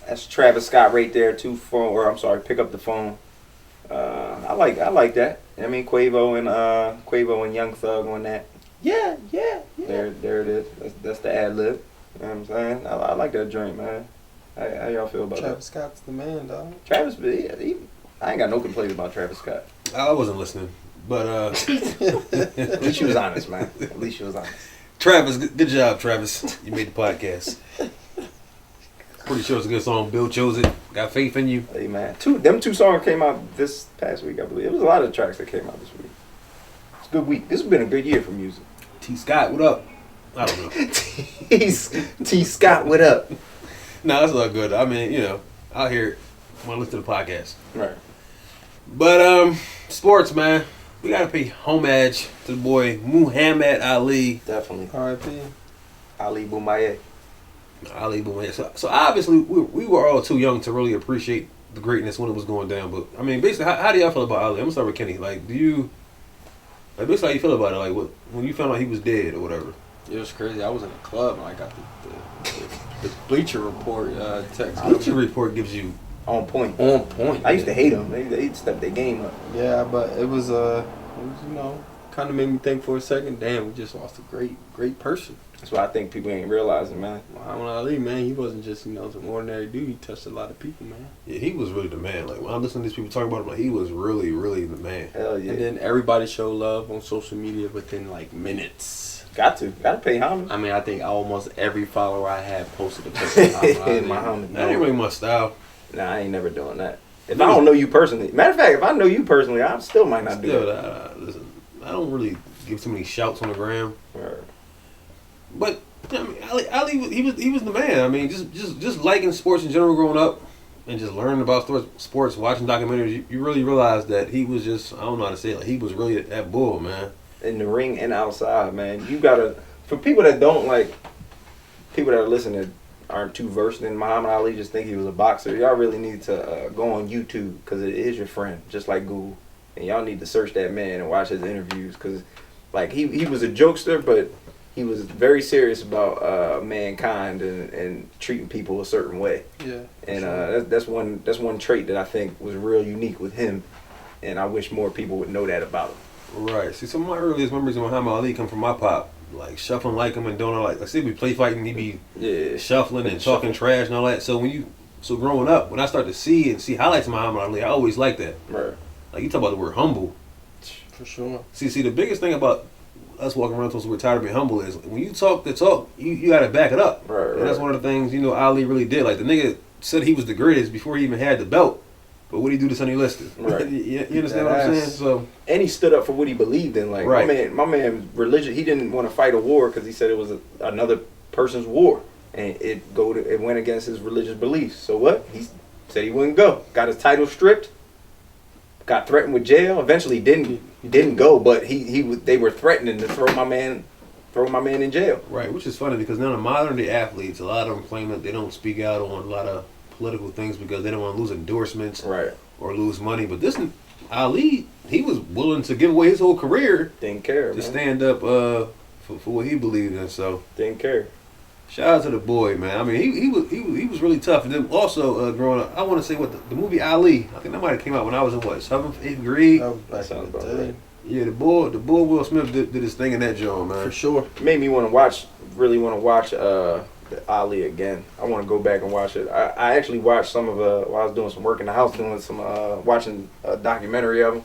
That's Travis Scott right there. Pick up the phone. I like that. I mean, Quavo and Young Thug on that. Yeah. There it is. That's the ad lib. You know what I'm saying? I like that joint, man. How y'all feel about Travis Scott's the man, dog. Travis, I ain't got no complaints about Travis Scott. I wasn't listening, but At least you was honest, man. At least you was honest. Travis, good job, Travis. You made the podcast. Pretty sure it's a good song. Bill chose it. Got faith in you. Hey, man. Them two songs came out this past week, I believe. It was a lot of tracks that came out this week. It's a good week. This has been a good year for music. T. Scott, what up? I don't know. T. Scott, what up? No, that's all good. I mean, out here when I listen to the podcast. Right. But sports, man. We gotta pay homage to the boy Muhammad Ali. Definitely. R.I.P. Ali Boumaier. Ali Boumaier. So obviously we were all too young to really appreciate the greatness when it was going down. But I mean, basically, how do y'all feel about Ali? I'm gonna start with Kenny. Like, basically how you feel about it? Like, when you found out he was dead or whatever? It was crazy. I was in a club and I got the Bleacher Report text. Bleacher Report gives you On point. On point. I used to hate them. They stepped their game up. Yeah, but it was kind of made me think for a second. Damn, we just lost a great person. That's what I think people ain't realizing, man. Muhammad Ali, man, he wasn't just some ordinary dude. He touched a lot of people, man. Yeah, he was really the man. Like, when I'm listening to these people talk about him, like, he was really, really the man. Hell yeah. And then everybody showed love on social media within like minutes. Gotta pay homage. I mean, I think almost every follower I had posted a picture of Muhammad Ali. That ain't really my style. Nah, I ain't never doing that. If I don't know you personally, matter of fact, if I know you personally, I still might not do it. Listen, I don't really give too many shouts on the gram. Right. But I mean, Ali, he was the man. I mean, just liking sports in general, growing up, and just learning about sports, watching documentaries, you really realize that he was just, I don't know how to say it, like, he was really that bull, man. In the ring and outside, man. You gotta, for people that don't like, people that are listening aren't too versed in Muhammad Ali, just think he was a boxer. Y'all really need to go on YouTube, because it is your friend, just like Google. And y'all need to search that man and watch his interviews, because like he was a jokester, but he was very serious about mankind and treating people a certain way. Yeah. And sure. that's one trait that I think was real unique with him, and I wish more people would know that about him. Right. See, some of my earliest memories of Muhammad Ali come from my pop. Like, shuffling like him and doing all like say we play fighting, he'd be shuffling and talking trash and all that. So growing up, when I start to see highlights of Muhammad Ali, I always liked that. Right. Like, you talk about the word humble. For sure. See, the biggest thing about us walking around until we're tired of being humble is when you talk the talk, you got to back it up. Right. And that's one of the things, Ali really did. Like, the nigga said he was the greatest before he even had the belt. But what did he do to Sonny Liston? Right. you understand what I'm saying? So, and he stood up for what he believed in. Like, right. my man, religion. He didn't want to fight a war because he said it was another person's war, and it went against his religious beliefs. So what? He said he wouldn't go. Got his title stripped. Got threatened with jail. Eventually didn't go, but they were threatening to throw my man in jail. Right, which is funny because now the modern day athletes, a lot of them claim that they don't speak out on a lot of political things because they don't want to lose endorsements, right, or lose money. But this Ali, he was willing to give away his whole career, didn't care, to stand up for what he believed in. So didn't care. Shout out to the boy, man. I mean, he was really tough. And then also growing up, I want to say the movie Ali. I think that might have came out when I was in 7th, 8th grade. That sounds about right. Yeah, the boy Will Smith did his thing in that joint, man. For sure. It made me want to watch Ali again. I want to go back and watch it. I actually watched some of while I was doing some work in the house, doing some watching a documentary of him,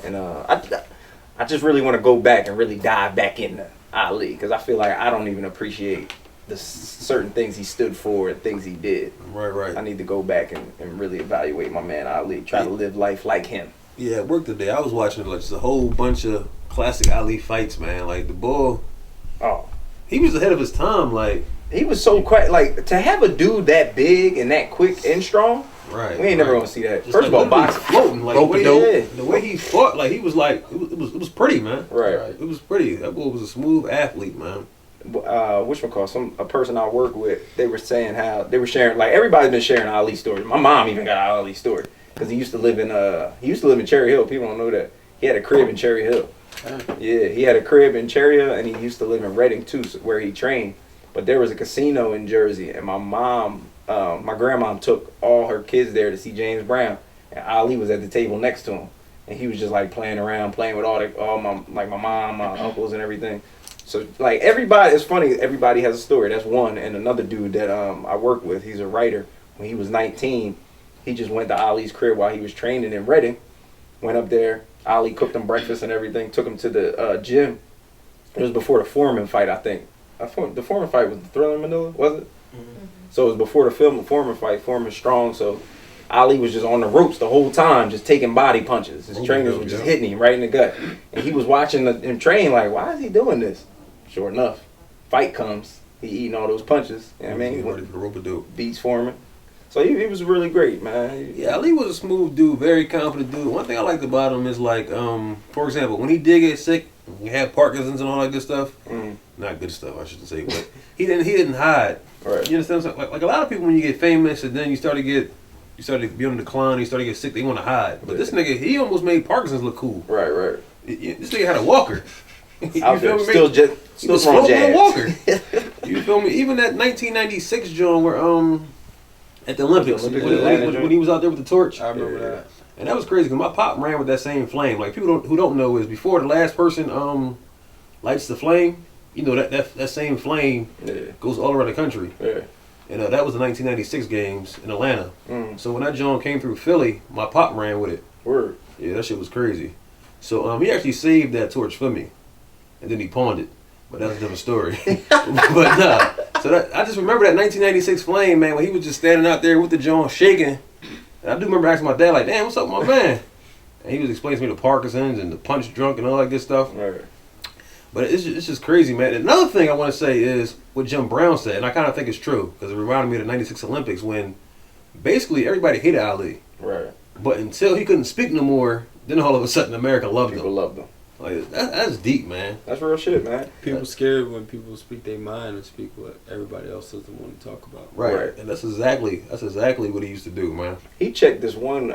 and I just really want to go back and really dive back into Ali, because I feel like I don't even appreciate the certain things he stood for and things he did. Right. I need to go back and really evaluate my man Ali. Try to live life like him. Yeah, at work today, I was watching like just a whole bunch of classic Ali fights, man. Like the bull. Oh, he was ahead of his time. Like, he was so quick. Like, to have a dude that big and that quick and strong. Right. We ain't never gonna see that. Just First of all, boxing floating. Like the way he fought, like he was like it was pretty, man. Right. It was pretty. That boy was a smooth athlete, man. A person I work with, they were saying how they were sharing, like, everybody's been sharing Ali stories. My mom even got Ali story because he used to live in Cherry Hill. People don't know that he had a crib in Cherry Hill. Yeah, he had a crib in Cherry Hill, and he used to live in Reading too, where he trained. but there was a casino in Jersey, and my grandmom took all her kids there to see James Brown, and Ali was at the table next to him, and he was just like playing around, playing with all my mom, my uncles, and everything. So like everybody, it's funny. Everybody has a story. That's one, and another dude that I work with. He's a writer. When he was 19, he just went to Ali's crib while he was training in Reading. Went up there. Ali cooked him breakfast and everything. Took him to the gym. It was before the Foreman fight, I think. The Foreman fight was the Thriller in Manila, was it? Mm-hmm. So it was before the Foreman fight. Foreman strong, so Ali was just on the ropes the whole time, just taking body punches. His trainers were just hitting him right in the gut, and he was watching him train like, why is he doing this? Sure enough, fight comes. He eating all those punches. You know what I mean? Ready for the rope-a-dope. Beats Foreman. So he was really great, man. Yeah, Ali was a smooth dude, very confident dude. One thing I liked about him is like, for example, when he did get sick, he had Parkinson's and all that good stuff. Not good stuff, I shouldn't say, but he didn't hide. Right. You understand? What I'm saying? Like a lot of people, when you get famous and then you start to be on the decline, you start to get sick, they want to hide. But this nigga, he almost made Parkinson's look cool. Right. This nigga had a walker. You out feel there, me? still throwing jabs. Walker. You feel me? Even that 1996 John where at the Olympics when he was out there with the torch. I remember that. And that was crazy because my pop ran with that same flame. Like people who don't know is before the last person lights the flame, you know that same flame goes all around the country. Yeah. And that was the 1996 games in Atlanta. So when that John came through Philly, my pop ran with it. Word. Yeah, that shit was crazy. So he actually saved that torch for me, and then he pawned it. But that's a different story. But nah. So I just remember that 1996 flame, man, when he was just standing out there with the John shaking. And I do remember asking my dad, like, damn, what's up with my man? And he was explaining to me the Parkinson's and the punch drunk and all that good stuff. Right. But it's just crazy, man. Another thing I want to say is what Jim Brown said, and I kind of think it's true, because it reminded me of the 96 Olympics when basically everybody hated Ali. Right. But until he couldn't speak no more, then all of a sudden America loved him. People loved him. Like that's deep, man. That's real shit, man. People scared when people speak their mind and speak what everybody else doesn't want to talk about. Right. And that's exactly what he used to do, man. He checked this one.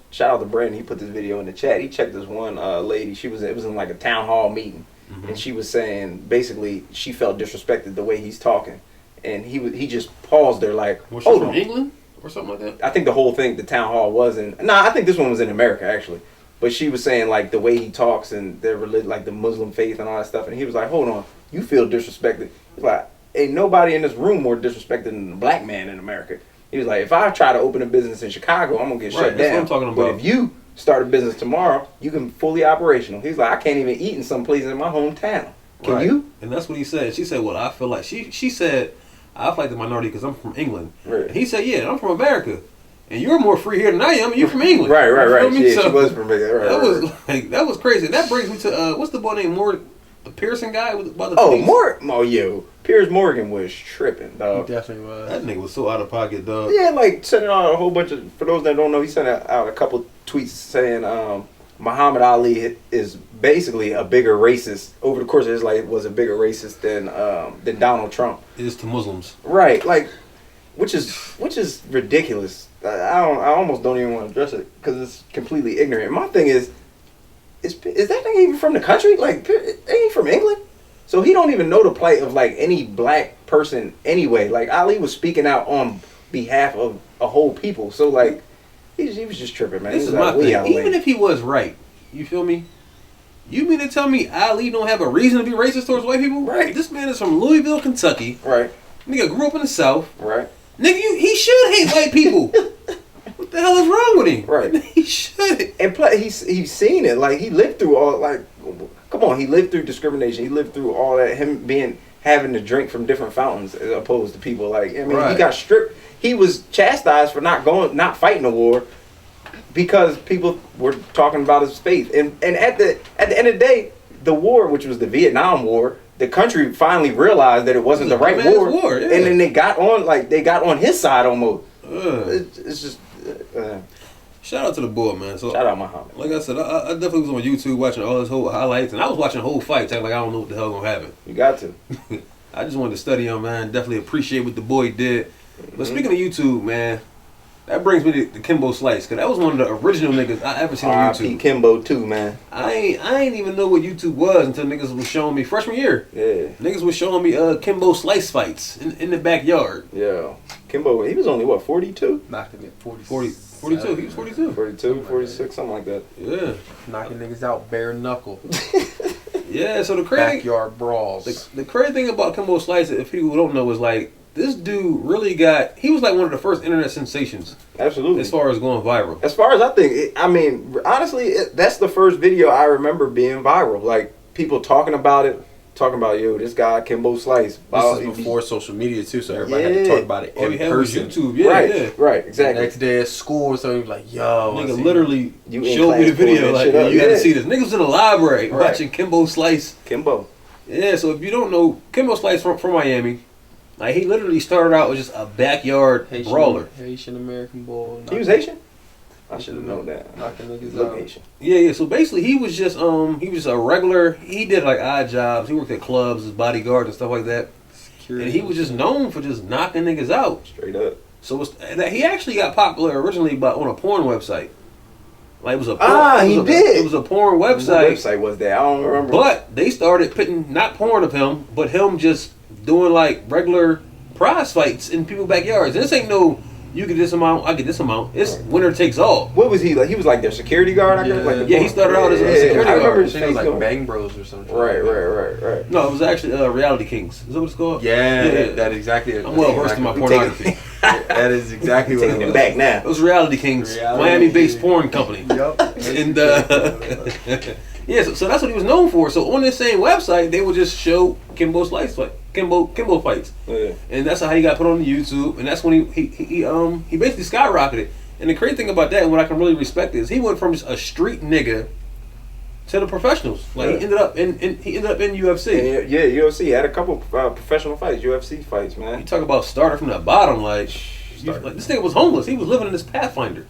Shout out to Brandon. He put this video in the chat. He checked this one lady. It was in like a town hall meeting, and she was saying basically she felt disrespected the way he's talking, and he just paused there like, Was she from England or something like that? I think the whole thing, the town hall was in. Nah, I think this one was in America actually. But she was saying like the way he talks and their religion, like the Muslim faith and all that stuff, and he was like, "Hold on, you feel disrespected?" He's like, "Ain't nobody in this room more disrespected than the black man in America." He was like, "If I try to open a business in Chicago, I'm gonna get shut down. That's what I'm talking about. But if you start a business tomorrow, you can fully operational." He's like, "I can't even eat in some places in my hometown. Can you?" And that's what he said. She said, "Well, I feel like she said I feel like the minority because I'm from England." Right. And he said, "Yeah, I'm from America." And you're more free here than I am, and you're from England. Right. Yeah, she was from England. That was crazy. That brings me to what's the boy named the Pearson guy with by the Piers Morgan was tripping, dog. He definitely was. That nigga was so out of pocket, dog. Yeah, like sending out a whole bunch of. For those that don't know, he sent out a couple tweets saying Muhammad Ali is basically a bigger racist over the course of his life. Was a bigger racist than Donald Trump. Is to Muslims. Right, like, which is ridiculous. I almost don't even want to address it because it's completely ignorant. My thing is that nigga even from the country? Like, ain't he from England? So he don't even know the plight of like any black person anyway. Like Ali was speaking out on behalf of a whole people. So like, he was just tripping, man. This is my thing. Even if he was right, you feel me? You mean to tell me Ali don't have a reason to be racist towards white people? Right. This man is from Louisville, Kentucky. Right. Nigga grew up in the South. Right. Nigga, he should hate white people. What the hell is wrong with him? Right. He should. And plus, he's seen it. Like he lived through all. Like, come on, he lived through discrimination. He lived through all that. Him having to drink from different fountains as opposed to people. Like I mean, He got stripped. He was chastised for not fighting a war because people were talking about his faith. And at the end of the day, the war, which was the Vietnam War. The country finally realized that it wasn't the right war, yeah. And then they got on his side almost. It's just shout out to the boy, man. So shout out Muhammad. Like I said, I definitely was on YouTube watching all his whole highlights, and I was watching the whole fight, like I don't know what the hell gonna happen. You got to. I just wanted to study him, man. Definitely appreciate what the boy did. But speaking of YouTube, man, that brings me to Kimbo Slice, because that was one of the original niggas I ever seen on R.I.P. YouTube. Kimbo too, man. I ain't even know what YouTube was until niggas was showing me freshman year. Yeah. Niggas was showing me Kimbo Slice fights in the backyard. Yeah. Kimbo, he was only what, 42? Knocking it 42. He was 42. 42, 46, something like that. Yeah. Knocking niggas out bare knuckle. Yeah, so the crazy Backyard brawls. the crazy thing about Kimbo Slice, if people don't know, is like this dude really he was like one of the first internet sensations Absolutely. as far as going viral. As far as I think, honestly, that's the first video I remember being viral. Like, people talking about it, yo, this guy, Kimbo Slice. This is before social media too, so everybody had to talk about it All in you had was person. YouTube, yeah, right, yeah. right, The exactly. next day at school or something, like, yo, I Nigga see literally You in showed me the class pulling video that like, shit up, you gotta yeah. see this. Niggas was in the library Right. watching Kimbo Slice. Kimbo. Yeah, so if you don't know, Kimbo Slice from Miami, like he literally started out with just a backyard brawler. Haitian American bull. He was Haitian? I should have known that. Knocking niggas Look out. Haitian. Yeah. So basically, he was just a regular. He did like odd jobs. He worked at clubs as bodyguard and stuff like that. Security. And he was just known for just knocking niggas out. Straight up. So he actually got popular originally on a porn website. Like it was a He did. It was a porn What website. website was that? I don't remember. But they started putting not porn of him, but him just doing like regular prize fights in people's backyards. And this ain't no you get this amount, I get this amount. It's winner takes all. What was he like? He was like their security guard, I guess? Like the Yeah, he started out as a security I remember guard. his I think it face was like going. Bang Bros or something. Right. No, it was actually Reality Kings. Is that what it's called? Yeah, that exactly it. I'm well versed in my pornography. That is exactly what Taking it it was. back now. It was Reality Kings, Reality Miami-based Kings. porn company. Yup. And yeah, so that's what he was known for. So on this same website, they would just show Kimbo fights, Yeah. and that's how he got put on the YouTube. And that's when he basically skyrocketed. And the crazy thing about that, and what I can really respect, is he went from just a street nigga to the professionals. Like Yeah. he ended up in UFC. Yeah, UFC had a couple professional fights, UFC fights, You man. talk about started from the bottom, like Started. this nigga was homeless. He was living in this Pathfinder.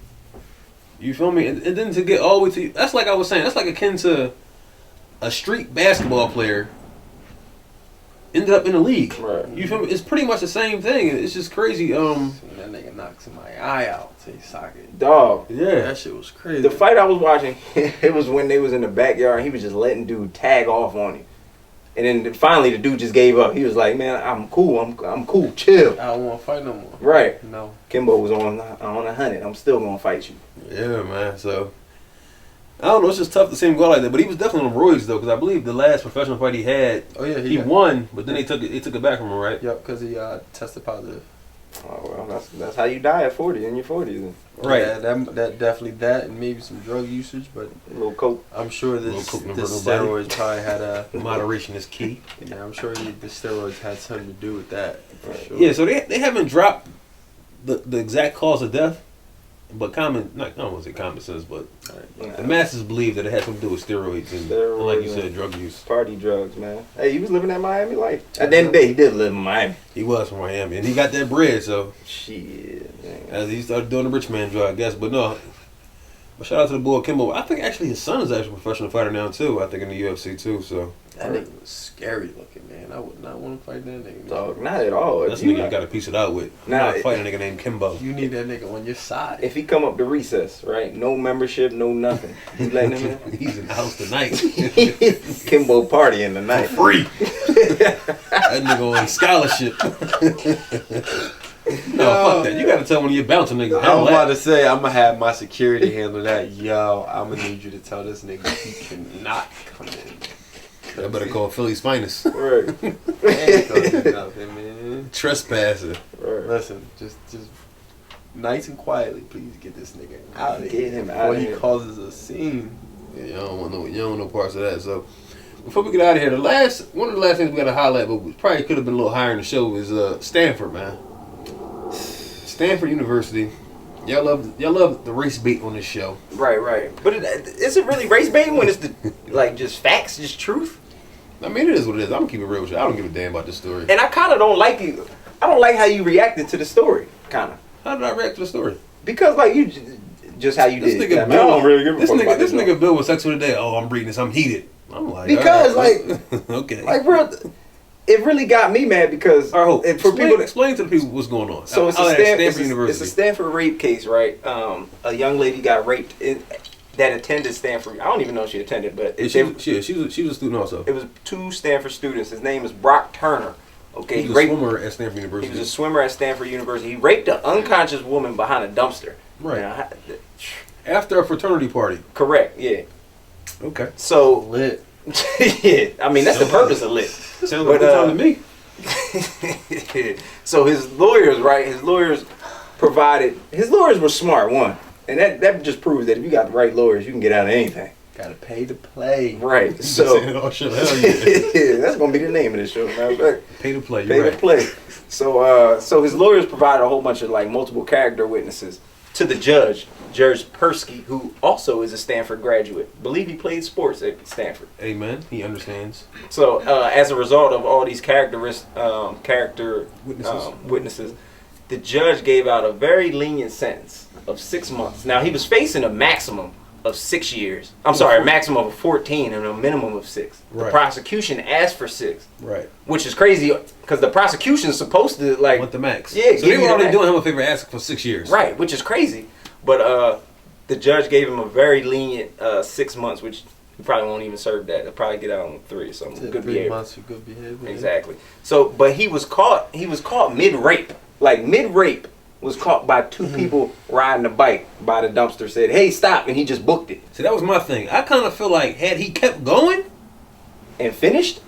You feel me? And then to get all the way to that's like I was saying, that's like akin to a street basketball player ended up in the league. Right. You feel me? It's pretty much the same thing. It's just crazy. Seen that nigga knock somebody's eye out to his socket. Dog. Yeah. That shit was crazy. The fight I was watching, it was when they was in the backyard and he was just letting dude tag off on him. And then finally the dude just gave up. He was like, man, I'm cool. I'm cool. Chill. I don't want to fight no more. Right. No. Kimbo was on 100. I'm still going to fight you. Yeah, man. So I don't know. It's just tough to see him go like that. But he was definitely on roids though, because I believe the last professional fight he had, Oh yeah, he won. But then they took it back from him, right? Yep, because he tested positive. Oh, well, that's how you die at 40, in your 40s. Then. Right. Yeah, that definitely that, and maybe some drug usage, but A little coke. I'm sure Little this coke the never hurt nobody. steroids probably had a. Moderation is key. Yeah, I'm sure the steroids had something to do with that. For Right. sure. Yeah, so they haven't dropped the exact cause of death, but I don't want to say common sense, but the masses believe that it had something to do with steroids and like you Steroids said, and- drug use. Party drugs, man. Hey, he was living that Miami life. At the end of the day, he did live in Miami. He was from Miami, and he got that bread, so Shit, man. as he started doing the rich man drug, I guess. But no, but shout out to the boy Kimbo. I think actually his son is actually a professional fighter now too. I think in the UFC too. So That nigga was scary looking, man. I would not want to fight that nigga. Dog, not at all. that's a nigga you got to piece it out with. Nah, Not fighting a nigga named Kimbo. You need that nigga on your side. If he come up to recess, right? No membership, no nothing. You letting him in? He's in the house tonight. Kimbo party in the night. Free. That nigga on scholarship. No, fuck that. You gotta tell one of your bouncing niggas. I was about to say, I'm gonna have my security handle that. Yo, I'm gonna need you to tell this nigga he cannot come in. I better call Philly's finest. Right. Ain't gonna do nothing, man. Trespasser. Right. Listen, just nice and quietly, please get this nigga out of Get here him before outta he here. causes a scene. Yeah, you don't want no parts of that. So before we get out of here, one of the last things we gotta highlight, but we probably could have been a little higher in the show, is Stanford, man. Stanford University. Y'all love the race bait on this show. Right. But is it really race baiting when it's like just facts, just truth? I mean, it is what it is. I'm gonna keep it real with you. I don't give a damn about this story. And I kind of don't like you. I don't like how you reacted to the story, kind of. How did I react to the story? Because like you, just how you This did. nigga I Bill, don't really give a this fuck nigga, about this though. nigga Bill was sexual today. Oh, I'm reading this. I'm heated. I'm like, Because, all right, okay. Like, bro, it really got me mad because All right, hold. for people Explain to the people what's going on. so it's I'll a, ask Stanford University. it's a Stanford rape case, right? A young lady got raped that attended Stanford. I don't even know if she attended, but Yeah, she was a student also. it was 2 Stanford students. His name is Brock Turner. Okay, He was a swimmer at Stanford University. He was a swimmer at Stanford University. He raped an unconscious woman behind a dumpster. Right. Now, After a fraternity party. correct, yeah. Okay. So, Lit. yeah, I mean, that's the purpose of lit. Sounds like a good time to me. So his lawyers, right? His lawyers were smart, one. And that just proves that if you got the right lawyers, you can get out of anything. Gotta pay to play. Right. So, Oh, shit, hell yeah. that's going to be the name of this show. Matter of fact. Pay to play. Pay You're to right. play. So his lawyers provided a whole bunch of like multiple character witnesses to the judge, Judge Persky, who also is a Stanford graduate. Believe he played sports at Stanford. Amen. He understands. So as a result of all these character witnesses, the judge gave out a very lenient sentence of 6 months. Now he was facing a maximum of 6 years. I'm sorry, a maximum of 14 and a minimum of 6. The Right. prosecution asked for 6. Right. Which is crazy because the prosecution is supposed to like Want the max. Yeah, So give they you were the already max. doing him a favor asking for 6 years. right, which is crazy. But the judge gave him a very lenient 6 months, which he probably won't even serve that. He'll probably get out on 3 or something. Good 3 behavior. months for good behavior. Exactly. So, but he was caught mid rape. Like mid rape, was caught by 2 people riding a bike by the dumpster. Said, "Hey, stop!" and he just booked it See, that was my thing. I kind of feel like had he kept going, and finished.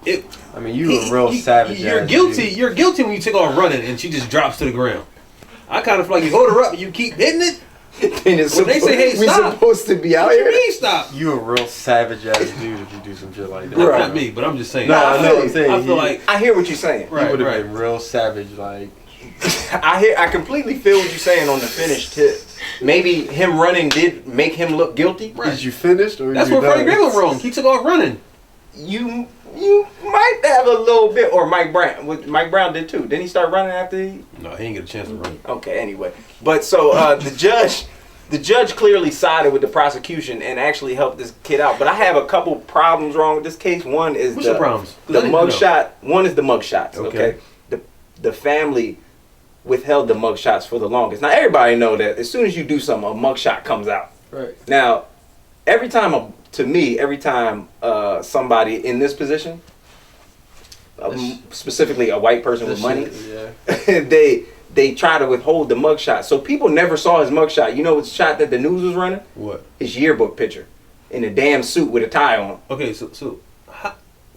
it. I mean, you a real savage. You're ass guilty. dude. You're guilty when you take off running and she just drops to the ground. I kind of feel like you hold her up and you keep hitting it. And it's When they say, "Hey, we stop," supposed to be out What you here. mean stop? You a real savage ass dude if you do some shit like that. Not, Right. not me, but I'm just saying. No, I I know feel what I'm saying. I feel like I hear what you're saying. You would have right. been real savage, like. I completely feel what you're saying on the finish tip. Maybe him running did make him look guilty. Right. Is you finished or That's you where Freddie done? Gray went wrong. He took off running. You might have a little bit, or Mike Brown. What Mike Brown did too. Didn't he start running after he? No, he ain't get a chance to run. Okay, anyway. But so the judge clearly sided with the prosecution and actually helped this kid out. But I have a couple problems wrong with this case. One is What's your problems? 'Cause the I need to know. mugshot. One is the mugshots. Okay. Okay. The family withheld the mugshots for the longest. Now everybody know that as soon as you do something, a mugshot comes out. Right. Now, every time somebody in this position, specifically a white person with money, Yeah. they try to withhold the mugshot. So people never saw his mugshot. You know what shot that the news was running? What? His yearbook picture in a damn suit with a tie on. Okay, so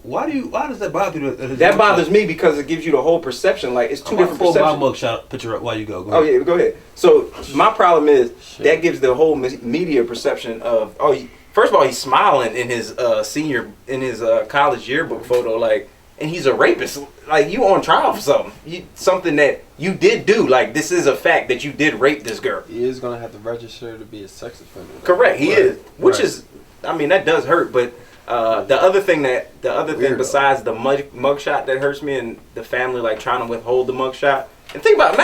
why does that bother you? That bothers me because it gives you the whole perception. Like it's two different pull my perceptions. mugshot picture up while you go. Oh yeah, go ahead. So my problem is that gives the whole media perception of first of all he's smiling in his college yearbook photo like, and he's a rapist. Like you on trial for something, something that you did do. Like this is a fact that you did rape this girl. He is gonna have to register to be a sex offender. Correct, he Right. is, which Right. is, I mean that does hurt, but. The other thing Weirdo. besides the mugshot that hurts me and the family like trying to withhold the mugshot, and think about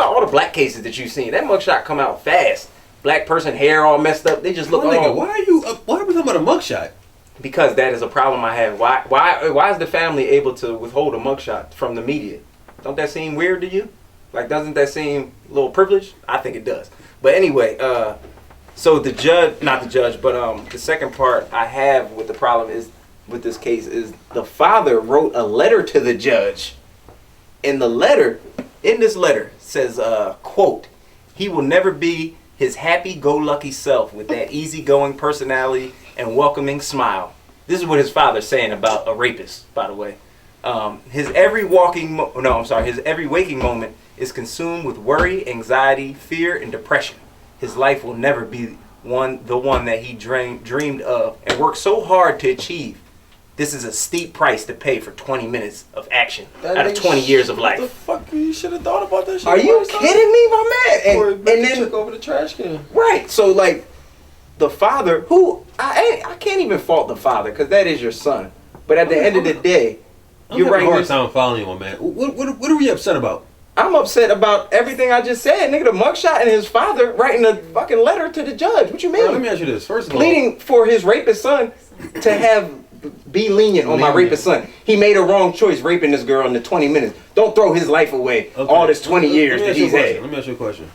all the black cases that you've seen. That mugshot come out fast. Black person hair all messed up. They just look Nigga, all. why are we talking about a mugshot? Because that is a problem I have. Why is the family able to withhold a mugshot from the media? Don't that seem weird to you? Like doesn't that seem a little privileged? I think it does. But anyway, so the second part I have with the problem is with this case is the father wrote a letter to the judge. In this letter says, quote, he will never be his happy-go-lucky self with that easygoing personality and welcoming smile. This is what his father's saying about a rapist, by the way. His every waking moment is consumed with worry, anxiety, fear, and depression. His life will never be the one that he dreamed of and worked so hard to achieve. This is a steep price to pay for 20 minutes of action out of 20 years of life. What the fuck? You should have thought about that shit. Are you kidding me, my man? Or And then took over the trash can. right, so like the father, who I can't even fault the father because that is your son. But at the end of the day, I'm you're having right. a hard time following you, my man. What are we upset about? I'm upset about everything I just said, nigga. The mugshot and his father writing a fucking letter to the judge. What you Bro, let mean? me ask you this. First of all, Pleading for his rapist son to have be lenient on my rapist son. He made a wrong choice raping this girl in the 20 minutes. Don't throw his life away. Okay. All this 20 years that he's had. Let me ask you a question.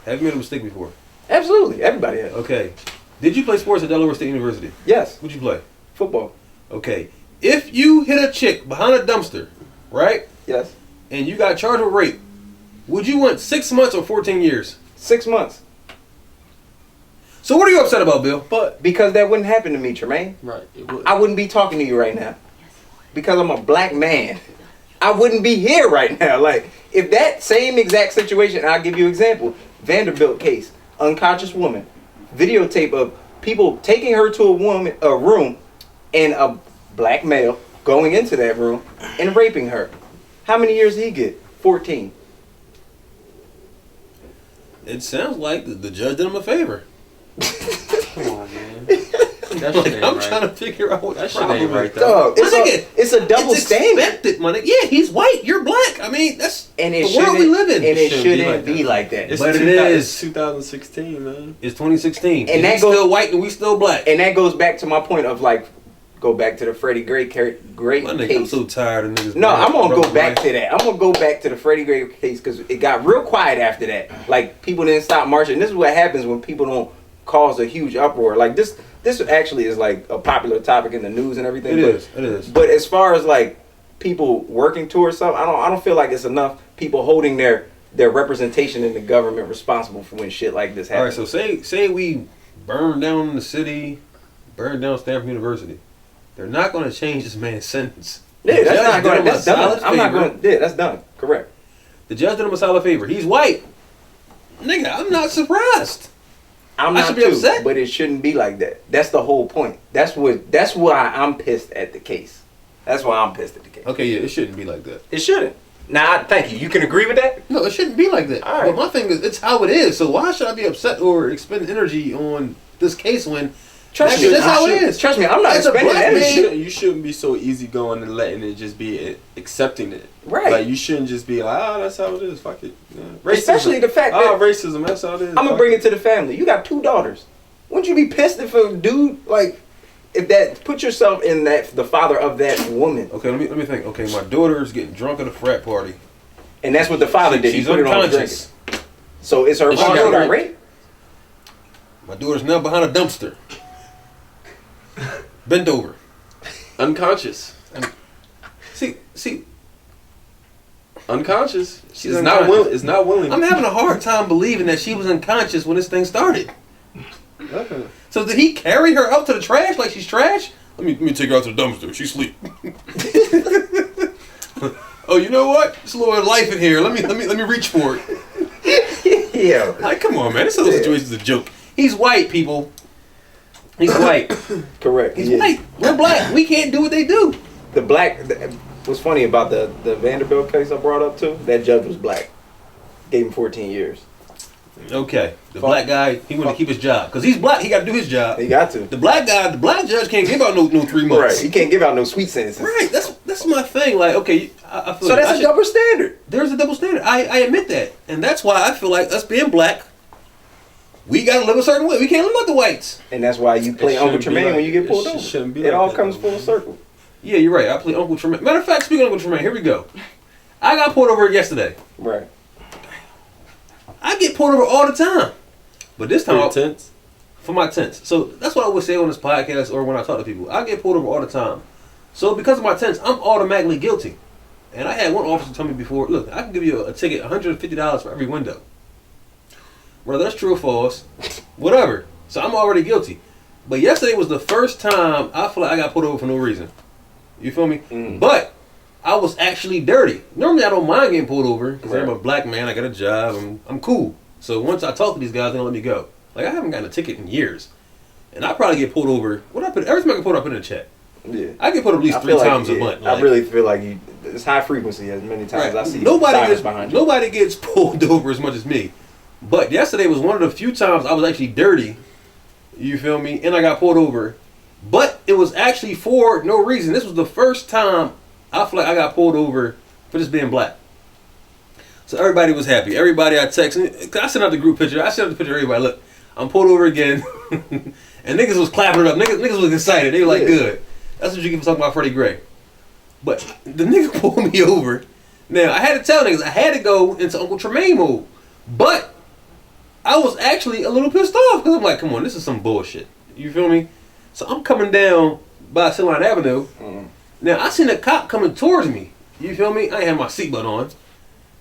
Have you made a mistake before? Absolutely, everybody has. Okay. Did you play sports at Delaware State University? Yes, What'd you play? football. Okay. If you hit a chick behind a dumpster, right, Yes, and you got charged with rape, would you want 6 months or 14 years? 6 months. So what are you upset about, Bill? But Because that wouldn't happen to me, Tremaine. right, it would. I wouldn't be talking to you right now. Because I'm a black man. I wouldn't be here right now. Like, if that same exact situation, I'll give you an example. Vanderbilt case, unconscious woman, videotape of people taking her to a room, and a black male going into that room and raping her. How many years did he get? 14. It sounds like the judge did him a favor. Come on, man. That shit Like, ain't I'm right. trying to figure out what That the shit problem ain't is. right, though. Dog, My nigga, it's a double it's standard. expected, my nigga. Yeah, he's white. You're black. I mean, that's And it the world we live in. And it Shouldn't shouldn't be be like like that. It's But it 2000 is. It's 2016, man. It's 2016. And that he's goes- still white and we still black. And that goes back to my point of like, go back to the Freddie Gray My nigga, I'm case. so tired of niggas. No, I'm gonna go Bro, back right? to that. I'm gonna go back to the Freddie Gray case because it got real quiet after that. Like people didn't stop marching. This is what happens when people don't cause a huge uproar. Like this actually is like a popular topic in the news and everything. It is. But as far as like people working towards something, I don't feel like it's enough people holding their representation in the government responsible for when shit like this All right, happens. so say we burn down the city, burn down Stanford University. They're not going to change this man's sentence. Yeah, The that's judge not did going. him a That's done. solid I'm not favor. going. Yeah, that's done. Correct. The judge did him a solid favor. He's white. Nigga, I'm not surprised. I'm I not should be too, upset. but it shouldn't be like that. That's the whole point. That's why I'm pissed at the case. That's why I'm pissed at the case. Okay, yeah, it shouldn't be like that. It shouldn't. Nah, thank you. You can agree with that? No, it shouldn't be like that. All right. But my thing is, it's how it is. So why should I be upset or expend energy on this case when Trust that's me. just how it I is? Trust me. I'm not As a expending black energy. man- You shouldn't be so easygoing and letting it just be accepting it. Right. Like you shouldn't just be like, that's how it is. Fuck it. Yeah. Especially the fact that racism. That's how it is. I'm gonna bring it to the family. You got 2 daughters. Wouldn't you be pissed if a dude like if that put yourself in that the father of that woman, Okay, let me think. Okay, my daughter's getting drunk at a frat party. and that's what the father did. She's He put it on the drinking. unconscious. So it's her And she father got got raped. raped. My daughter's now behind a dumpster. Bent over. unconscious. See, Unconscious. She's It's not unconscious. willing. It's not willing. I'm having a hard time believing that she was unconscious when this thing started. Okay. So did he carry her out to the trash like she's trash? Let me take her out to the dumpster. She's asleep. Oh, you know what? There's a little bit of life in here. Let me reach for it. Yeah. Like, come on, man. This whole situation's a joke. He's white, people. He's white. Correct. He's Yeah. white. We're black. We can't do what they do. The black. What's funny about the Vanderbilt case I brought up too? That judge was black. Gave him 14 years. Okay. The black guy, he wanted to keep his job. Because he's black, he got to do his job. He got to. The black guy, the black judge can't give out no 3 months. Right. He can't give out no sweet sentences. Right. That's my thing. Like, okay, I feel So like that's I a should- double standard. There's a double standard. I admit that. And that's why I feel like us being black, we got to live a certain way. We can't live like the whites. And that's why you play It Uncle shouldn't be Tremaine like- when you get it pulled over. shouldn't be It like all that, comes though, full circle. Yeah, you're right. I play Uncle Tremaine. Matter of fact, speaking of Uncle Tremaine, here we go. I got pulled over yesterday. Right. I get pulled over all the time. But this time, Intense. for my tents. So that's what I would say on this podcast or when I talk to people. I get pulled over all the time. So because of my tents, I'm automatically guilty. And I had one officer tell me before, look, I can give you a ticket, $150 for every window. Whether that's true or false, whatever. So I'm already guilty. But yesterday was the first time I feel like I got pulled over for no reason. You feel me? Mm. But I was actually dirty. Normally I don't mind getting pulled over because I'm a Right. black man. I got a job. I'm cool. So once I talk to these guys, they don't let me go. Like I haven't gotten a ticket in years, and I probably get pulled over. What I put every time I get pulled, I put in a check. Yeah. I get pulled over at least I 3 feel like, times a yeah, month. I really feel like it's high frequency as many times Right. I see Nobody sirens gets behind you. nobody gets pulled over as much as me. But yesterday was one of the few times I was actually dirty. You feel me? And I got pulled over. But it was actually for no reason. This was the first time I feel like I got pulled over for just being black. So everybody was happy. Everybody I texted, 'cause I sent out the group picture. I sent out the picture to everybody. Look, I'm pulled over again. And niggas was clapping it up. Niggas was excited. They were like, Yeah. good. That's what you get for talking about Freddie Gray. But the nigga pulled me over. Now, I had to tell niggas, I had to go into Uncle Tremaine mode. But I was actually a little pissed off because I'm like, come on, this is some bullshit. You feel me? So I'm coming down by Silline Avenue. Now, I seen a cop coming towards me. You feel me? I ain't had my seatbelt on.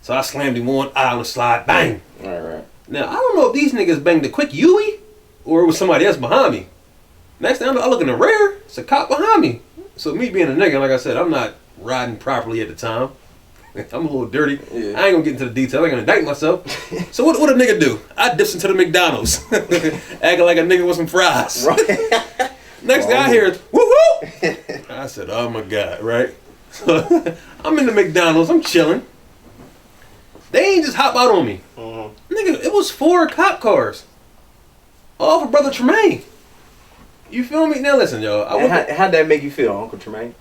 So I slammed him on the slide. Bang! All right. Now, I don't know if these niggas banged a quick Yui or it was somebody else behind me. Next thing I look in the rear, it's a cop behind me. So me being a nigga, like I said, I'm not riding properly at the time. I'm a little dirty. Yeah. I ain't gonna get into the details. I ain't gonna indict myself. So what a nigga do? I dips into the McDonald's. Acting like a nigga with some fries. Right. Next thing I hear is, woo woo! I said, oh my God, right? So I'm in the McDonald's, I'm chilling. They ain't just hop out on me. Nigga, it was 4 cop cars. All for Brother Tremaine. You feel me? Now listen, y'all. How'd that make you feel, Uncle Tremaine?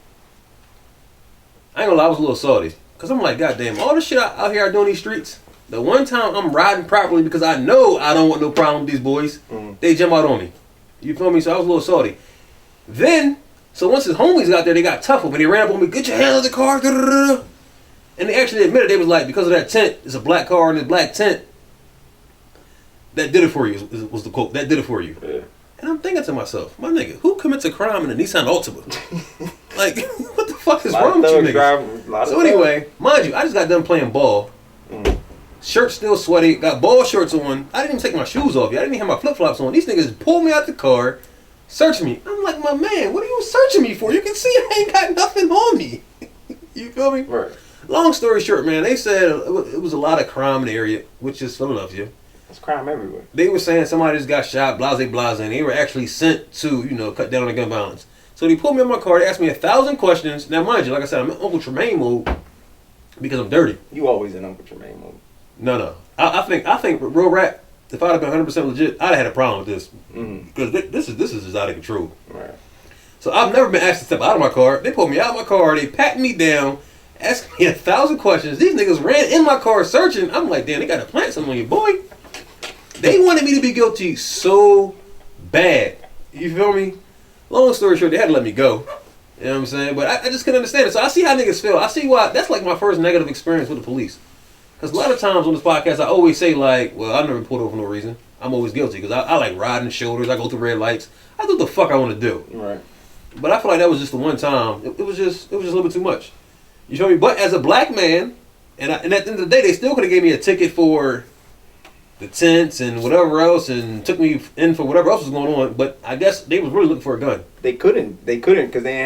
I ain't gonna lie, I was a little salty. Cause I'm like, goddamn, all the shit out here I do in these streets, the one time I'm riding properly because I know I don't want no problem with these boys, they jump out on me. You feel me? So I was a little salty. Then, so once his homies got there, they got tougher. When they ran up on me, get your hands on the car. And they actually admitted, they was like, because of that tent, it's a black car and a black tent. That did it for you, was the quote. That did it for you. Yeah. And I'm thinking to myself, my nigga, who commits a crime in a Nissan Altima? Like, what the fuck is wrong with you niggas? So anyway, mind you, I just got done playing ball. Shirt still sweaty, got ball shorts on. I didn't even take my shoes off yet. I didn't even have my flip-flops on. These niggas pulled me out the car, searched me. I'm like, my man, what are you searching me for? You can see I ain't got nothing on me. You feel me? Right. Long story short, man, they said it was a lot of crime in the area, which is Philadelphia. There's crime everywhere. They were saying somebody just got shot, blase, and they were actually sent to, cut down on the gun violence. So they pulled me in my car, they asked me 1,000 questions. Now, mind you, like I said, I'm in Uncle Tremaine mode because I'm dirty. You always in Uncle Tremaine mode. No. I think real rap, if I'd have been 100% legit, I'd have had a problem with this. Because this is just out of control. Right. So I've never been asked to step out of my car. They pulled me out of my car, they patted me down, asked me 1,000 questions. These niggas ran in my car searching. I'm like, damn, they got to plant something on you, boy. They wanted me to be guilty so bad. You feel me? Long story short, they had to let me go. You know what I'm saying? But I just couldn't understand it. So I see how niggas feel. I see why. That's like my first negative experience with the police. Because a lot of times on this podcast, I always say like, well, I never pulled over for no reason. I'm always guilty. Because I like riding shoulders. I go through red lights. I do what the fuck I want to do. Right. But I feel like that was just the one time. It was just a little bit too much. You feel me? But as a black man, and at the end of the day, they still could have gave me a ticket for the tents and whatever else, and took me in for whatever else was going on. But I guess they was really looking for a gun. They couldn't because they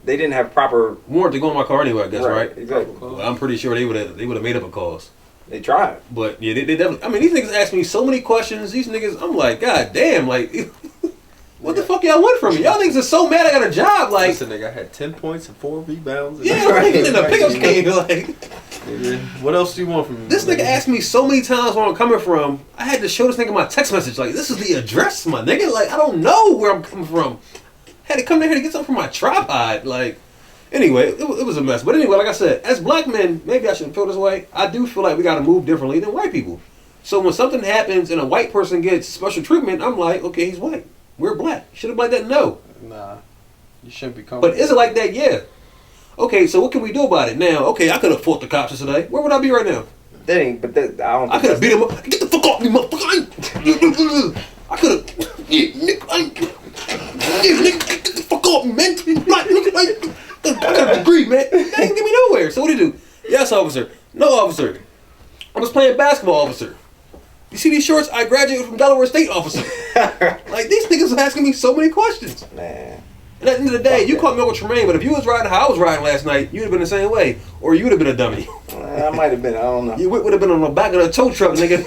didn't have proper Warrant to go in my car anyway, I guess, right? Exactly. Well, I'm pretty sure they would have made up a cause. They tried. But yeah, they definitely. I mean, these niggas asked me so many questions. These niggas, I'm like, God damn, like, what the fuck y'all want from me? Y'all niggas are so mad I got a job. Like, listen, nigga, I had 10 points and 4 rebounds. Yeah, like, in the pickup game, like. Nigga, what else do you want from me? This nigga asked me so many times where I'm coming from. I had to show this nigga my text message. Like, this is the address, my nigga. Like, I don't know where I'm coming from. Had to come down here to get something from my tripod. Like, anyway, it was a mess. But anyway, like I said, as black men, maybe I shouldn't feel this way. I do feel like we got to move differently than white people. So when something happens and a white person gets special treatment, I'm like, okay, he's white. We're black. Should have like that? No. Nah, you shouldn't be coming. But is it like that? Yeah. Okay, so what can we do about it now? Okay, I could have fought the cops yesterday. Where would I be right now? That ain't. But that I don't. I could have beat him up. Get the fuck off me, motherfucker! I could have. Yeah, nigga, get the fuck off me, man! I got a degree, man. That ain't get me nowhere. So what do you do? Yes, officer. No, officer. I was playing basketball, officer. You see these shorts? I graduated from Delaware State, officer. Like, these niggas are asking me so many questions. Man. And at the end of the day, you caught me over Tremaine, but if you was riding how I was riding last night, you'd have been the same way. Or you would have been a dummy. I might have been. I don't know. You would have been on the back of the tow truck, nigga.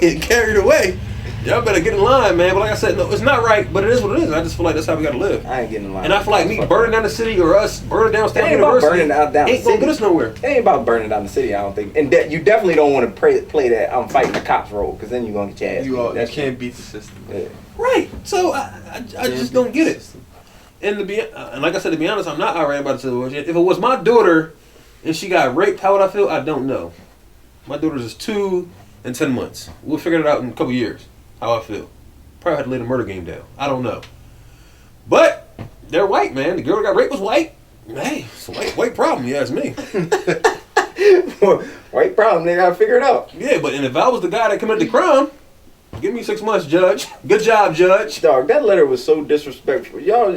Getting carried away. Y'all better get in line, man. But like I said, no, it's not right, but it is what it is. I just feel like that's how we gotta live. I ain't getting in line. And I feel like me burning down the city or us burning down Stanford University burning down ain't gonna get us nowhere. It ain't about burning down the city, I don't think. And you definitely don't want to play that I'm fighting the cops role, because then you're gonna get your ass. You can't beat the system. Yeah. Right. So I just don't get it. And and like I said, to be honest, I'm not outraged about the situation. If it was my daughter and she got raped, how would I feel? I don't know. My daughter's is 2 and 10 months. We'll figure it out in a couple years. How I feel. Probably had to lay the murder game down. I don't know. But They're white, man. The girl that got raped was white. Hey, it's a white problem, you ask me. White problem, they gotta figure it out. Yeah, but and if I was the guy that committed the crime, give me 6 months, Judge. Good job, Judge. Dog, that letter was so disrespectful. Y'all,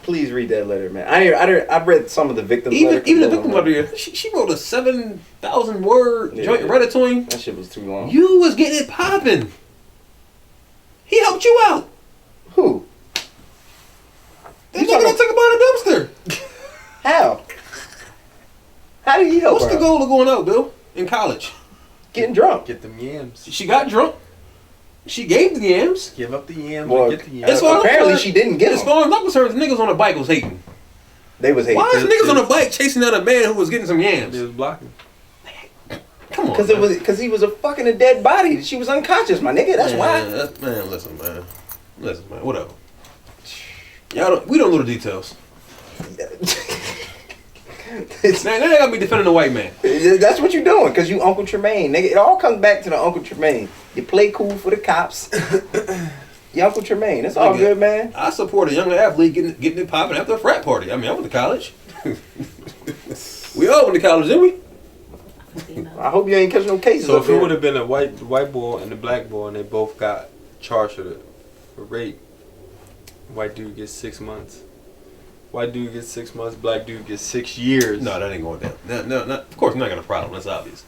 please read that letter, man. I've read some of the victims' letter. Even the victim letter, she wrote a 7,000 word joint ratatouille. That shit was too long. You was getting it popping. He helped you out. Who? That nigga that took about a dumpster. How? How did he help What's her the out? goal of going out, Bill? In college? Getting drunk. Get them yams. She got drunk. She gave the yams. Give up the yams Well, and get the yams. That's why apparently she didn't get As them. far as I'm concerned, the niggas on the bike was hating. They was hating. Why is niggas on the bike chasing down a man who was getting some They yams? was blocking. Come on, Because he was a fucking a dead body. She was unconscious, my nigga. That's why. Man, listen, man, whatever. We don't know the details. Now they got me defending the white man. That's what you're doing, because you Uncle Tremaine, nigga. It all comes back to the Uncle Tremaine. You play cool for the cops. You Uncle Tremaine. It's all good, man. I support a young athlete getting it popping after a frat party. I mean, I went to college. We all went to college, didn't we? I hope you ain't catching no cases So up if it there. would have been a white boy and a black boy and they both got charged with rape, white dude gets 6 months. White dude gets 6 months, black dude gets 6 years. No, that ain't going down. No, of course, I'm not got a problem. That's obvious.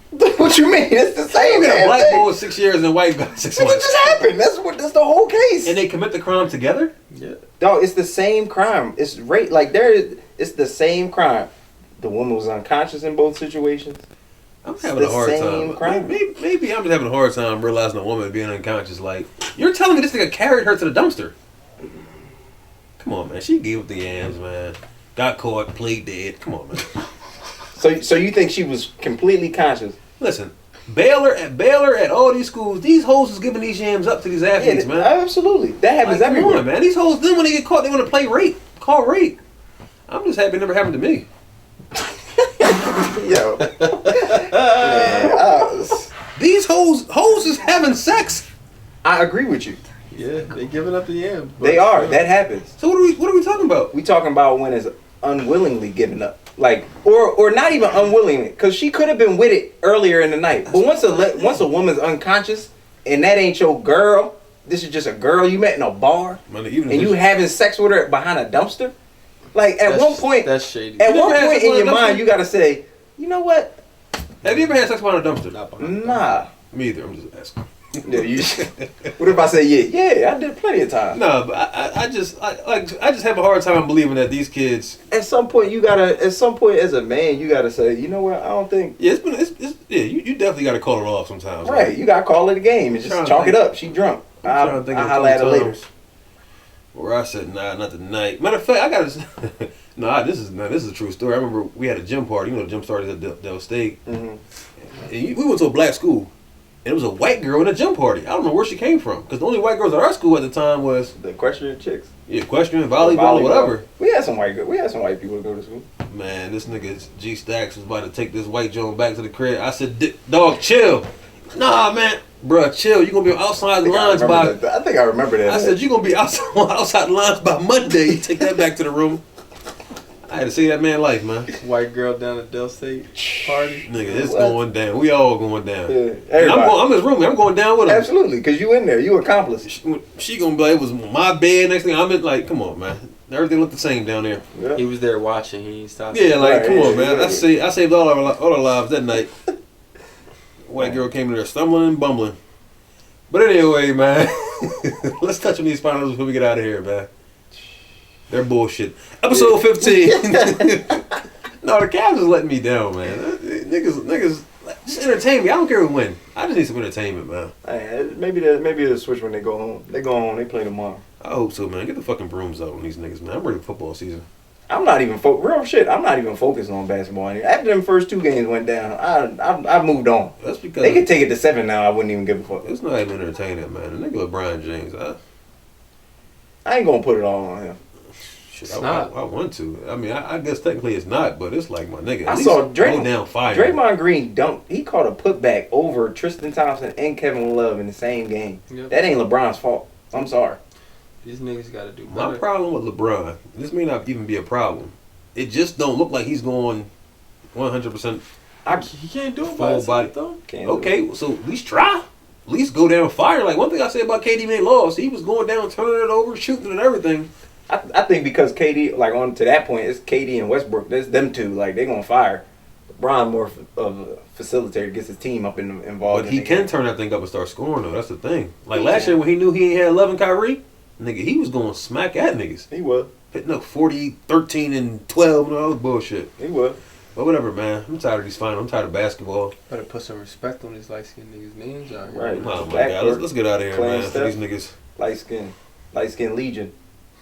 What you mean? It's the You same got a damn black thing. boy 6 years and a white guy 6 What months. just happened? That's the whole case. And they commit the crime together? Yeah. Dog, it's the same crime. It's rape. Like it's the same crime. The woman was unconscious in both situations. I'm having a hard same time. crime. Maybe I'm just having a hard time realizing a woman being unconscious. Like, you're telling me this nigga carried her to the dumpster? Come on, man. She gave up the yams, man. Got caught, played dead. Come on, man. So you think she was completely conscious? Listen, Baylor at all these schools, these hoes is giving these yams up to these athletes, man. Absolutely. That happens Like, come everywhere. on, man. These hoes, then when they get caught, they want to play rape. Call rape. I'm just happy it never happened to me. Yo. Man, These hoes is having sex. I agree with you. Yeah, they giving up the yams. but They are. still. That happens. So what are we talking about? We talking about when it's unwillingly given up. Like, or not even unwillingly, because she could have been with it earlier in the night. But once a woman's unconscious and that ain't your girl, this is just a girl you met in a bar, Man, even and you having sex with her behind a dumpster. Like at one point, That's shady. at You one never had point sex in behind your a mind, dumpster? you gotta say, you know what? Have you ever had sex behind a dumpster? Not behind the Nah. Me either. I'm just asking. Yeah, what if I say yeah? Yeah, I did plenty of times. No, but I just have a hard time believing that these kids. At some point, as a man, you gotta say, you know what? I don't think. Yeah, you definitely got to call it off sometimes. Right, you gotta call it a game and just Trying to chalk it think. up. She drunk. I'm trying to think I'll of holler at her later. times where I said, nah, not tonight. Matter of fact, I got to. This is a true story. I remember we had a gym party. You know, the gym started at Del State. Mhm. And we went to a black school. And it was a white girl in a gym party. I don't know where she came from. Because the only white girls at our school at the time was The equestrian chicks. equestrian, volleyball, or whatever. We had some white people to go to school. Man, this nigga G Stacks was about to take this white joint back to the crib. I said, dog, chill. Nah, man. Bruh, chill. You gonna be outside the lines by... I think I remember that. I said, you gonna be outside the lines by Monday. You take that back to the room. I had to see that man life, man. White girl down at Del State party. Nigga, it's What? going down. We all going down. Yeah, And everybody. I'm his roommate. I'm going down with him. Absolutely, because you in there. You accomplice. She gonna be like, it was my bed. Next thing I'm in, like, come on, man. Everything looked the same down there. Yeah. He was there watching. He ain't stopped. Yeah, like, Right, come on, yeah, man. yeah. I saved all our lives that night. White girl came in there stumbling and bumbling. But anyway, man, let's touch on these finals before we get out of here, man. They're bullshit. Episode 15. No, the Cavs is letting me down, man. Niggas, just entertain me. I don't care who win. I just need some entertainment, man. Hey, maybe they'll switch when they go home. They go home. They play tomorrow. I hope so, man. Get the fucking brooms out on these niggas, man. I'm ready for football season. I'm not even real shit. I'm not even focused on basketball anymore. After them first two games went down, I moved on. That's because They could take it to 7 now. I wouldn't even give a fuck. it's not even entertaining, man. The nigga LeBron James, I ain't gonna put it all on him. shit, It's I not. want to. I mean, I guess technically it's not, but it's like, my nigga. at I least saw go Draymond down fire. Draymond Green dunked. He caught a putback over Tristan Thompson and Kevin Love in the same game. Yep. That ain't LeBron's fault. I'm sorry. These niggas gotta do My better. problem with LeBron, this may not even be a problem. It just don't look like he's going 100%. He can't do it Full by himself, body. though. Can't do it. Okay, so at least try. At least go down fire. Like one thing I said about KD when they lost, he was going down, turning it over, shooting and everything. I think because KD, like on to that point, it's KD and Westbrook. There's them two. Like they're gonna fire. LeBron more of a facilitator, gets his team up involved. But in he the can game. turn that thing up and start scoring though. That's the thing. Like He last can. year when he knew he ain't had 11 Kyrie, nigga, he was going smack at niggas. He would. Hitting up 40, 13, and 12 and all that bullshit. He would. But whatever, man. I'm tired of these finals. I'm tired of basketball. Better put some respect on these light skinned niggas' names out here. Right. Oh my Backcourt. God. Let's get out of here, Playing man. Steph. These niggas. Light skin Legion.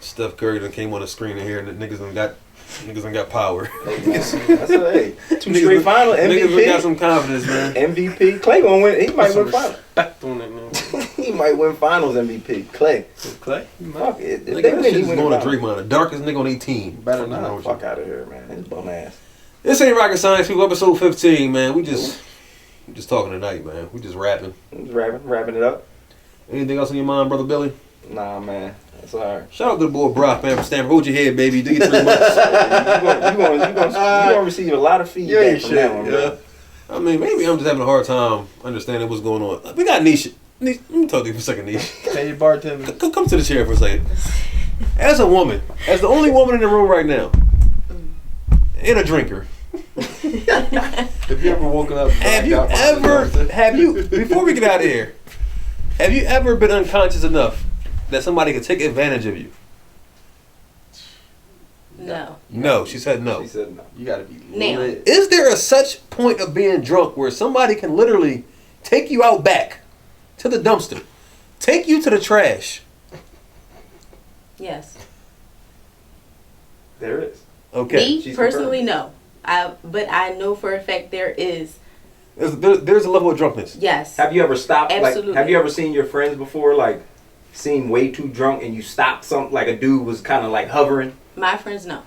Steph Curry done came on the screen in here and the niggas done got power. Hey, man. That's a hey. Two Niggas straight done- final Niggas done got MVP. some confidence, man. MVP. Clay gonna win. He Put might some win finals. respect on it, man. He might win finals MVP. Clay. Clay? You might. Fuck it. If Nigga, they that win, shit he is win going to finals. Draymond, the darkest nigga on 18. Better Fuck not. wrong with Fuck you? out of here, man. His bum ass. This ain't rocket science, people. Episode 15, man. We just talking tonight, man. We just rapping. I'm just wrapping it up. Anything else on your mind, brother Billy? Nah, man. That's all right. Shout out to the boy Brock, man, from Stanford. Hold your head, baby. Do your 3 months. You gonna receive a lot of feedback from that one, bro. I mean, maybe I'm just having a hard time understanding what's going on. We got Nisha. Let me talk to you for a second, Nisha. Hey, bartender. Come to the chair for a second. As a woman, as the only woman in the room right now, and a drinker, Have you ever woken up? have you blacked out behind the dumpster? before we get out of here, have you ever been unconscious enough that somebody could take advantage of you? No. No, she said no. She said no. You gotta be Now. lit. Is there a such point of being drunk where somebody can literally take you out back to the dumpster, take you to the trash? Yes. There is. Okay. Me she's personally, no. But I know for a fact there is. There's a level of drunkenness. Yes. Have you ever stopped? Absolutely. Like, have you ever seen your friends before, like, seem way too drunk and you stopped something, like a dude was kind of like hovering? My friends, no.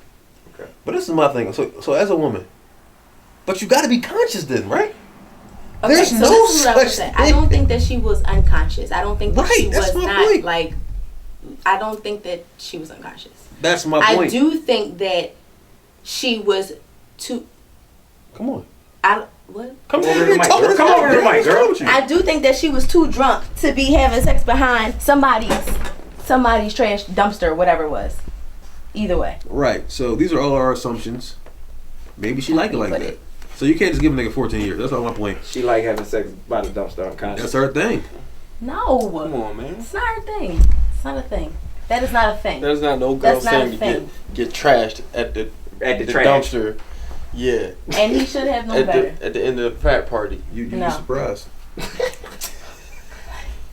But this is my thing. So as a woman, but you got to be conscious then, right? Okay, There's so no this is what I would such say. thing. I don't think that she was unconscious. I don't think that she Right, that's was my not point. like. I don't think that she was unconscious. That's my I point. do think that she was too. Come on. What? Come Come over over to the mic, girl. Come over to the mic, girl. I do think that she was too drunk to be having sex behind somebody's trash dumpster, whatever it was. Either way. Right. So these are all our assumptions. Maybe she like it like But that. So you can't just give a nigga 14 years. That's all my point. She like having sex by the dumpster unconscious. That's her thing. No. Come on, man. It's not a thing. It's not a thing. That is not a thing. There's not no girl That's not saying a to thing. get trashed at the At the the trash. dumpster. Yeah. And he should have known better. At the end of the frat party. You'd No. be surprised.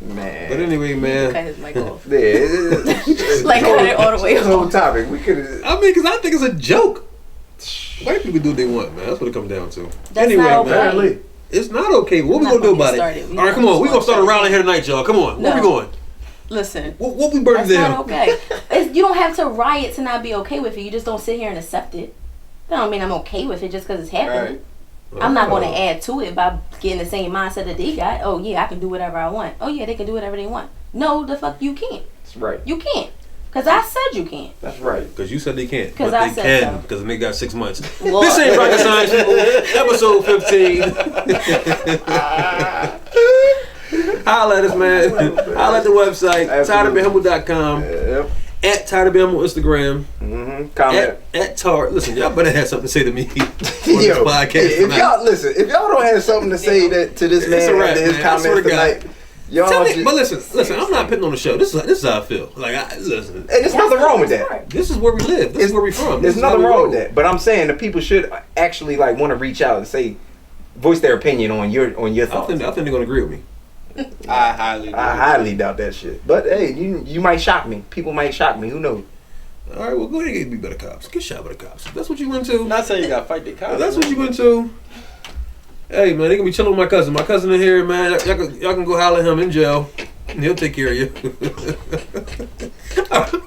Man. But anyway, man. Cut his mic off. Yeah, it's Like cut it all the way This whole off. topic, we could. I mean, because I think it's a joke. White people do what they want, man. That's what it comes down to. That's anyway, not man. okay. Apparently. It's not okay. What we I'm gonna not do gonna about get it? started. We All right, come on. We gonna start a started. rally here tonight, y'all. Come on. Where we No. going? Listen. What we burning That's down? not okay. You don't have to riot to not be okay with it. You just don't sit here and accept it. That don't mean I'm okay with it just because it's happening. I'm not going to add to it by getting the same mindset that they got. Oh, yeah, I can do whatever I want. Oh, yeah, they can do whatever they want. No, the fuck you can't. That's right. You can't. Because I said you can't. That's right. Because you said they can't. 'Cause but I they said can. so. Because they got 6 months. Well, This ain't rocket science, people. Episode 15. Holla at us, man. Holla at the website. Absolutely. TiredofBeingHumble.com. Yep. At Tired of Being Humble on Instagram. Mm-hmm. Comment. At Tar. Listen, y'all better have something to say to me on this Yo, podcast if tonight. y'all listen, if y'all don't have something to say that to this It's man a wrap, after his man. I swear comments to God. tonight, y'all Tell me, just, but listen. I'm not putting on the show. This is how I feel. Listen. and there's nothing wrong with that. This is where we live. This is where we from. There's This is how nothing we wrong roll. with that. But I'm saying the people should actually like want to reach out and say, voice their opinion on your I thoughts. think they're gonna agree with me. I highly I highly doubt that shit. But hey, you might shock me. People might shock me. Who knows? All right, well, go ahead and be better cops. Get shot by the cops. If that's what you into. Not saying you gotta fight the If cops. that's what you into. Hey, man, they gonna be chilling with my cousin. My cousin in here, man. Y'all can go holler at him in jail. And he'll take care of you.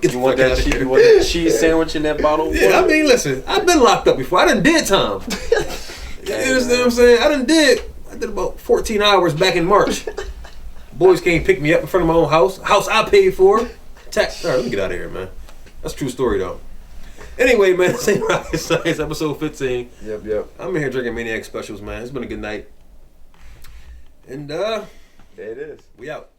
Get You want that cheese sandwich in that bottle? of Yeah, I water? mean, listen, I've been locked up before. I done did time. You understand what I'm saying? I did about 14 hours back in March. Boys came pick me up in front of my own house. House I paid for. Tax. All right, let me get out of here, man. That's a true story, though. Anyway, man, this ain't Rocket Science, episode 15. Yep. I'm in here drinking Maniac Specials, man. It's been a good night. And, There it is. we out.